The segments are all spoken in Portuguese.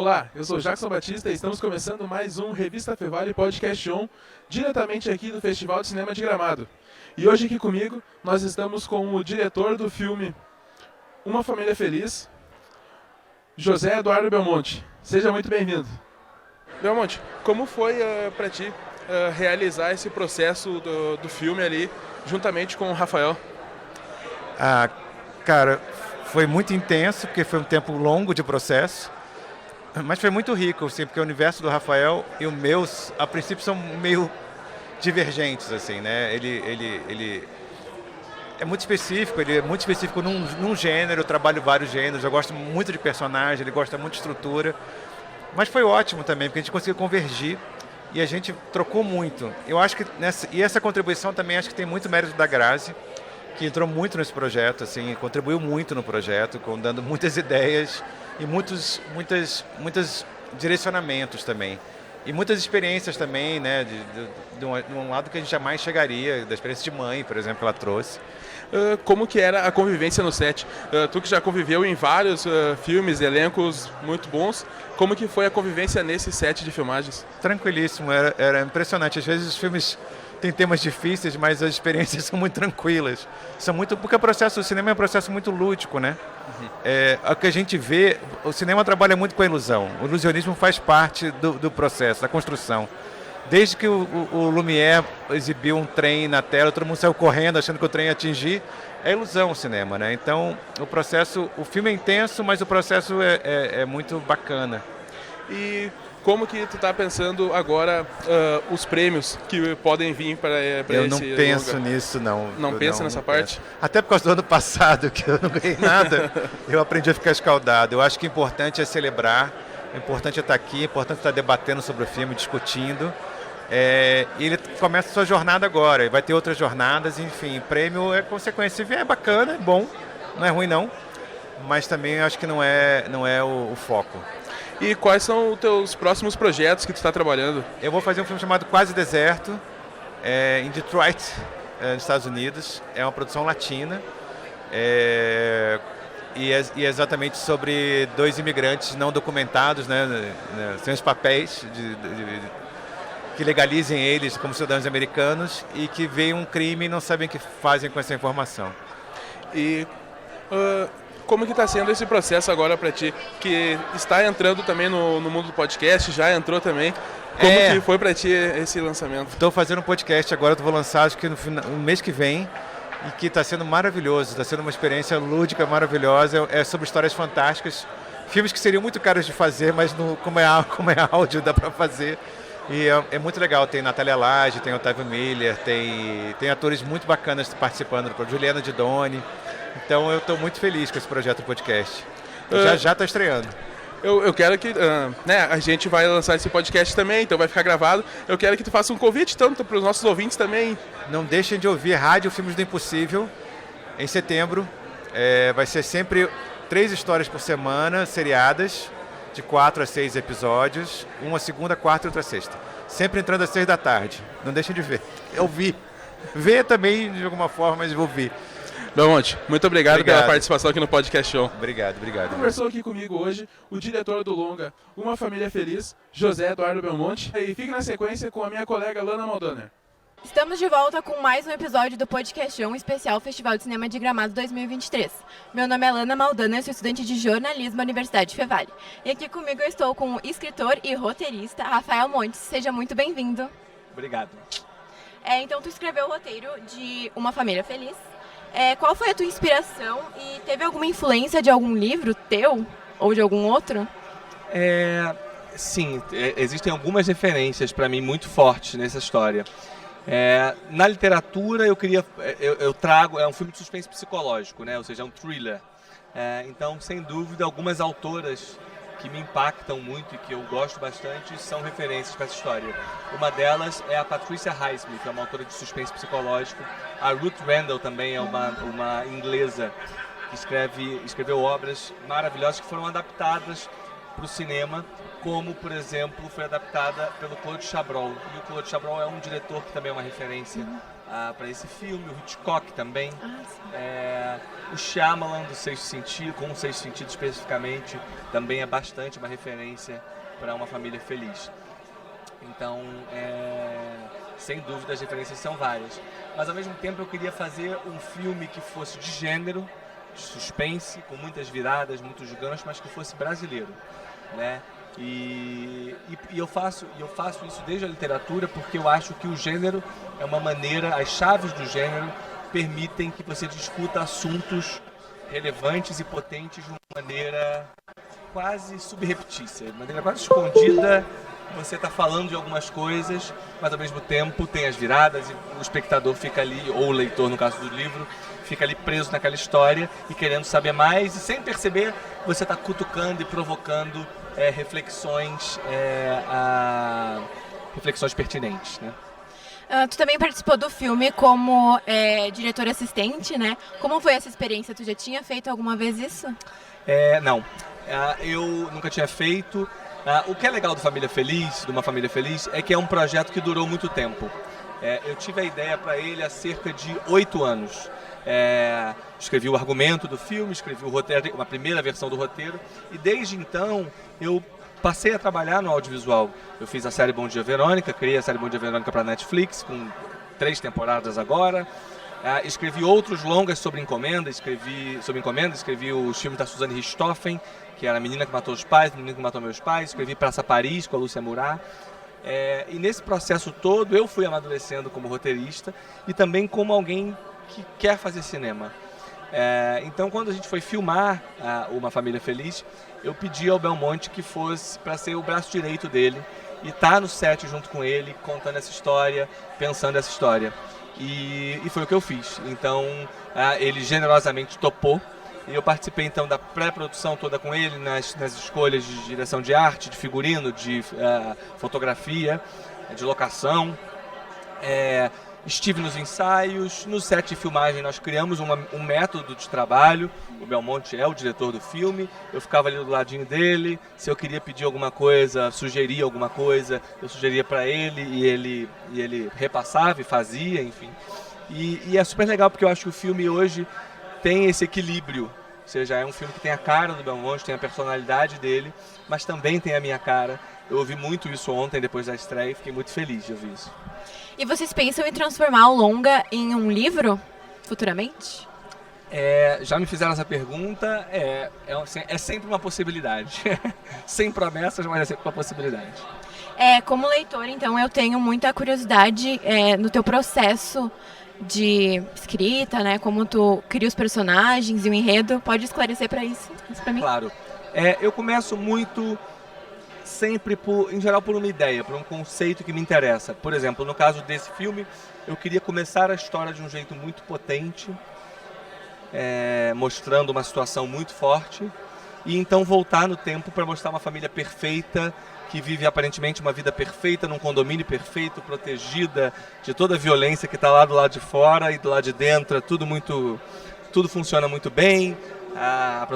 Olá, eu sou Jackson Batista e estamos começando mais um Revista Fevale Podcast On, diretamente aqui do Festival de Cinema de Gramado. E hoje aqui comigo nós estamos com o diretor do filme Uma Família Feliz, José Eduardo Belmonte. Seja muito bem-vindo. Belmonte, como foi para ti realizar esse processo do filme ali, juntamente com o Rafael? Cara, foi muito intenso, porque foi um tempo longo de processo, mas foi muito rico, assim, porque o universo do Rafael e o meu, a princípio, são meio divergentes, assim, né? Ele é muito específico, ele é muito específico num gênero, eu trabalho vários gêneros, eu gosto muito de personagem, ele gosta muito de estrutura, mas foi ótimo também, porque a gente conseguiu convergir e a gente trocou muito. Eu acho que essa contribuição também acho que tem muito mérito da Grazi, que entrou muito nesse projeto, assim, contribuiu muito no projeto, dando muitas ideias e muitos direcionamentos também. E muitas experiências também, né, de um lado que a gente jamais chegaria, da experiência de mãe, por exemplo, que ela trouxe. Como que era a convivência no set? Tu que já conviveu em vários filmes, elencos muito bons, como que foi a convivência nesse set de filmagens? Tranquilíssimo, era impressionante. Às vezes os filmes têm temas difíceis, mas as experiências são muito tranquilas. Porque o cinema é um processo muito lúdico, né? O que a gente vê, o cinema trabalha muito com a ilusão. O ilusionismo faz parte do processo, da construção. Desde que o Lumière exibiu um trem na tela, todo mundo saiu correndo achando que o trem ia atingir. É ilusão o cinema, né? Então, o filme é intenso, mas o processo é muito bacana. E como que tu tá pensando agora os prêmios que podem vir para esse Eu não penso longa? nisso, não. Não pensa nessa parte? Até por causa do ano passado, que eu não ganhei nada, eu aprendi a ficar escaldado. Eu acho que o importante é celebrar, o importante é estar aqui, o importante é estar debatendo sobre o filme, discutindo. E ele começa a sua jornada agora, vai ter outras jornadas, enfim, prêmio é consequência. É bacana, é bom, não é ruim não, mas também acho que não é o foco. E quais são os teus próximos projetos que tu está trabalhando? Eu vou fazer um filme chamado Quase Deserto, em Detroit, nos Estados Unidos. É uma produção latina e é exatamente sobre dois imigrantes não documentados, né, sem os papéis que legalizem eles como cidadãos americanos e que veem um crime e não sabem o que fazem com essa informação. E como que está sendo esse processo agora para ti, que está entrando também no mundo do podcast, já entrou também? Como que foi para ti esse lançamento? Estou fazendo um podcast agora, vou lançar acho que no mês que vem, e que está sendo maravilhoso, está sendo uma experiência lúdica maravilhosa, é sobre histórias fantásticas, filmes que seriam muito caros de fazer, mas como é áudio dá para fazer. E é muito legal, tem Natália Lage, tem Otávio Miller, tem atores muito bacanas participando, Juliana Didoni. Então eu estou muito feliz com esse projeto do podcast. Já está estreando. Eu quero que, a gente vai lançar esse podcast também, então vai ficar gravado. Eu quero que tu faça um convite tanto para os nossos ouvintes também. Não deixem de ouvir Rádio Filmes do Impossível, em setembro. Vai ser sempre 3 histórias por semana, seriadas, de 4 a 6 episódios, uma segunda, quarta e outra sexta. Sempre entrando às 6 da tarde. Não deixem de ver. Ouvir. Ver também, de alguma forma, mas ouvir. Belmonte, muito obrigado pela participação aqui no Podcast Show. Obrigado. Conversou aqui comigo hoje o diretor do longa Uma Família Feliz, José Eduardo Belmonte. E fique na sequência com a minha colega Lana Maldaner. Estamos de volta com mais um episódio do Podcast On especial Festival de Cinema de Gramado 2023. Meu nome é Lana Maldaner, sou estudante de jornalismo na Universidade Fevale. E aqui comigo eu estou com o escritor e roteirista Rafael Montes. Seja muito bem-vindo. Obrigado. Então tu escreveu o roteiro de Uma Família Feliz. Qual foi a tua inspiração e teve alguma influência de algum livro teu ou de algum outro? Sim, existem algumas referências para mim muito fortes nessa história. Na literatura eu trago, é um filme de suspense psicológico, né? Ou seja, é um thriller. Então, sem dúvida, algumas autoras que me impactam muito e que eu gosto bastante são referências para essa história. Uma delas é a Patricia Highsmith, que é uma autora de suspense psicológico. A Ruth Rendell também é uma inglesa que escreveu obras maravilhosas que foram adaptadas para o cinema, como, por exemplo, foi adaptada pelo Claude Chabrol. E o Claude Chabrol é um diretor que também é uma referência para esse filme, o Hitchcock também. O Shyamalan do Sexto Sentido, com o Sexto Sentido especificamente, também é bastante uma referência para uma família feliz. Então, sem dúvida, as referências são várias. Mas, ao mesmo tempo, eu queria fazer um filme que fosse de gênero, de suspense, com muitas viradas, muitos ganchos, mas que fosse brasileiro, né? E eu faço isso desde a literatura, porque eu acho que o gênero é uma maneira, as chaves do gênero permitem que você discuta assuntos relevantes e potentes de uma maneira quase subreptícia, de maneira quase escondida. Você está falando de algumas coisas, mas ao mesmo tempo tem as viradas e o espectador fica ali, ou o leitor no caso do livro, fica ali preso naquela história e querendo saber mais, e sem perceber você está cutucando e provocando reflexões pertinentes, né? Tu também participou do filme como diretor assistente, né? Como foi essa experiência? Tu já tinha feito alguma vez isso? Não, eu nunca tinha feito. O que é legal de Uma Família Feliz, é que é um projeto que durou muito tempo. Eu tive a ideia para ele há cerca de 8 anos. Escrevi o argumento do filme, escrevi o roteiro, uma primeira versão do roteiro, e desde então eu passei a trabalhar no audiovisual. Eu fiz a série Bom Dia Verônica, criei a série Bom Dia Verônica para a Netflix, com 3 temporadas agora. Escrevi outros longas sobre encomenda, escrevi os filmes da Suzane Richthofen, que era A Menina que Matou os Pais, O Menino que Matou Meus Pais, escrevi Praça Paris com a Lúcia Murat. E nesse processo todo eu fui amadurecendo como roteirista e também como alguém que quer fazer cinema. Então, quando a gente foi filmar Uma Família Feliz, eu pedi ao Belmonte que fosse para ser o braço direito dele e estar no set junto com ele, contando essa história, pensando essa história. E foi o que eu fiz. Então, ele generosamente topou. E eu participei então da pré-produção toda com ele, nas escolhas de direção de arte, de figurino, de fotografia, de locação. Estive nos ensaios, no set de filmagem nós criamos um método de trabalho. O Belmonte é o diretor do filme, eu ficava ali do ladinho dele. Se eu queria pedir alguma coisa, sugerir alguma coisa, eu sugeria para ele e ele repassava e fazia, enfim. E é super legal porque eu acho que o filme hoje tem esse equilíbrio. Ou seja, é um filme que tem a cara do Belmonte, tem a personalidade dele, mas também tem a minha cara. Eu ouvi muito isso ontem, depois da estreia, e fiquei muito feliz de ouvir isso. E vocês pensam em transformar o longa em um livro, futuramente? Já me fizeram essa pergunta, é sempre uma possibilidade. Sem promessas, mas é sempre uma possibilidade. Como leitor, então, eu tenho muita curiosidade no teu processo de escrita, né? Como tu cria os personagens e o enredo. Pode esclarecer para isso para mim? Claro. Eu começo muito sempre, em geral, por uma ideia, por um conceito que me interessa. Por exemplo, no caso desse filme, eu queria começar a história de um jeito muito potente, mostrando uma situação muito forte, e então voltar no tempo para mostrar uma família perfeita, que vive aparentemente uma vida perfeita, num condomínio perfeito, protegida de toda a violência que está lá do lado de fora e do lado de dentro. Tudo funciona muito bem. A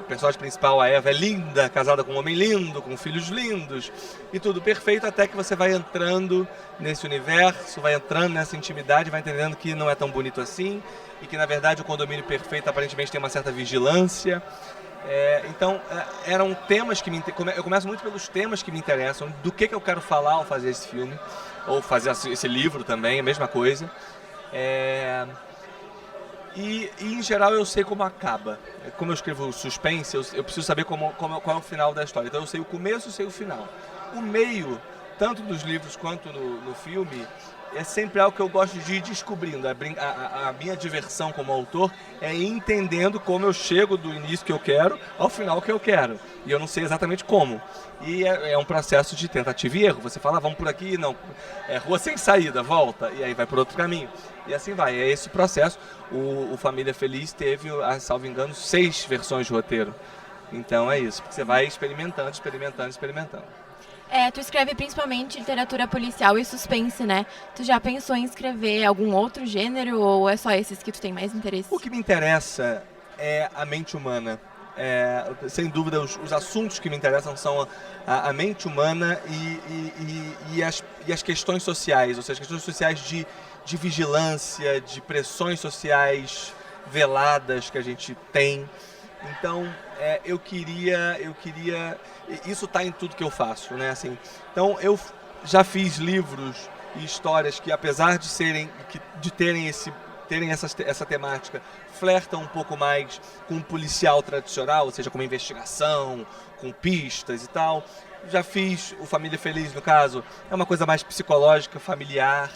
personagem principal, a Eva, é linda, casada com um homem lindo, com filhos lindos, e tudo perfeito, até que você vai entrando nesse universo, vai entrando nessa intimidade, vai entendendo que não é tão bonito assim, e que na verdade o condomínio perfeito aparentemente tem uma certa vigilância. Então, eram temas que eu começo muito pelos temas que me interessam, do que eu quero falar ao fazer esse filme, ou fazer esse livro também, a mesma coisa. E em geral eu sei como acaba. Como eu escrevo suspense, eu preciso saber qual é o final da história. Então eu sei o começo e sei o final. O meio, tanto nos livros quanto no filme, é sempre algo que eu gosto de ir descobrindo. A minha diversão como autor é ir entendendo como eu chego do início que eu quero ao final que eu quero. E eu não sei exatamente como. E é um processo de tentativa e erro. Você fala, vamos por aqui, não. Rua sem saída, volta. E aí vai por outro caminho. E assim vai. É esse o processo. O Família Feliz teve, salvo engano, 6 versões de roteiro. Então é isso. Porque você vai experimentando. Tu escreve principalmente literatura policial e suspense, né? Tu já pensou em escrever algum outro gênero ou é só esses que tu tem mais interesse? O que me interessa é a mente humana. Sem dúvida, os assuntos que me interessam são a mente humana e as questões sociais, ou seja, as questões sociais de vigilância, de pressões sociais veladas que a gente tem. Então, eu queria, isso está em tudo que eu faço, né? Assim, então, eu já fiz livros e histórias que, apesar de terem essa temática, flertam um pouco mais com um policial tradicional, ou seja, com uma investigação, com pistas e tal. Já fiz o Família Feliz, no caso, é uma coisa mais psicológica, familiar.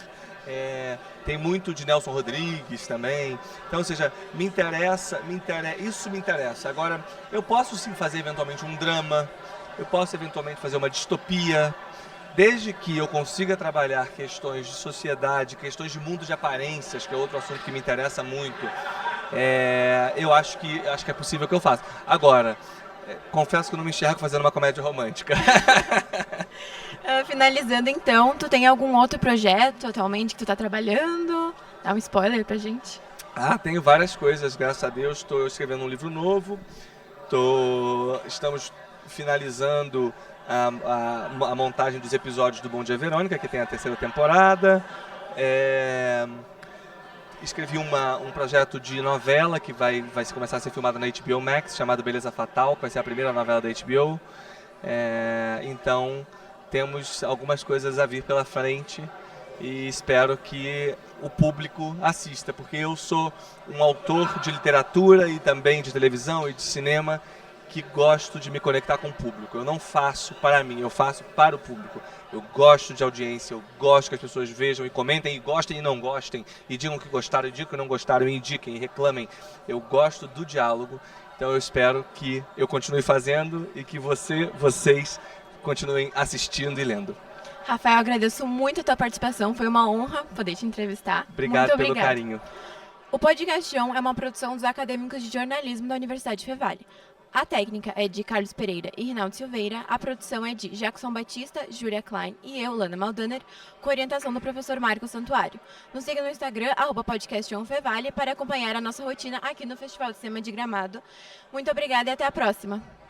Tem muito de Nelson Rodrigues também. Então, ou seja, isso me interessa. Agora, eu posso sim fazer eventualmente um drama, eu posso eventualmente fazer uma distopia, desde que eu consiga trabalhar questões de sociedade, questões de mundo de aparências, que é outro assunto que me interessa muito. Eu acho que é possível que eu faça. Agora, confesso que eu não me enxergo fazendo uma comédia romântica. Finalizando então, tu tem algum outro projeto atualmente que tu tá trabalhando? Dá um spoiler pra gente. Tenho várias coisas, graças a Deus. Estou escrevendo um livro novo. Estamos finalizando a montagem dos episódios do Bom Dia Verônica, que tem a 3ª temporada. Escrevi um projeto de novela que vai começar a ser filmada na HBO Max, chamado Beleza Fatal, que vai ser a primeira novela da HBO. Então, temos algumas coisas a vir pela frente e espero que o público assista, porque eu sou um autor de literatura e também de televisão e de cinema que gosto de me conectar com o público. Eu não faço para mim, eu faço para o público. Eu gosto de audiência, eu gosto que as pessoas vejam e comentem, e gostem e não gostem, e digam que gostaram, e digam que não gostaram, e indiquem, e reclamem. Eu gosto do diálogo, então eu espero que eu continue fazendo e que vocês continuem assistindo e lendo. Rafael, agradeço muito a tua participação, foi uma honra poder te entrevistar. Obrigado muito pelo obrigada. carinho. O Podcast On é uma produção dos acadêmicos de jornalismo da Universidade Fevale. A técnica é de Carlos Pereira e Rinaldo Silveira, a produção é de Jackson Batista, Júlia Klein e eu, Lana Maldaner, com orientação do professor Marcos Santuário. Nos siga no Instagram, @podcastonfevale, para acompanhar a nossa rotina aqui no Festival de Cinema de Gramado. Muito obrigada e até a próxima!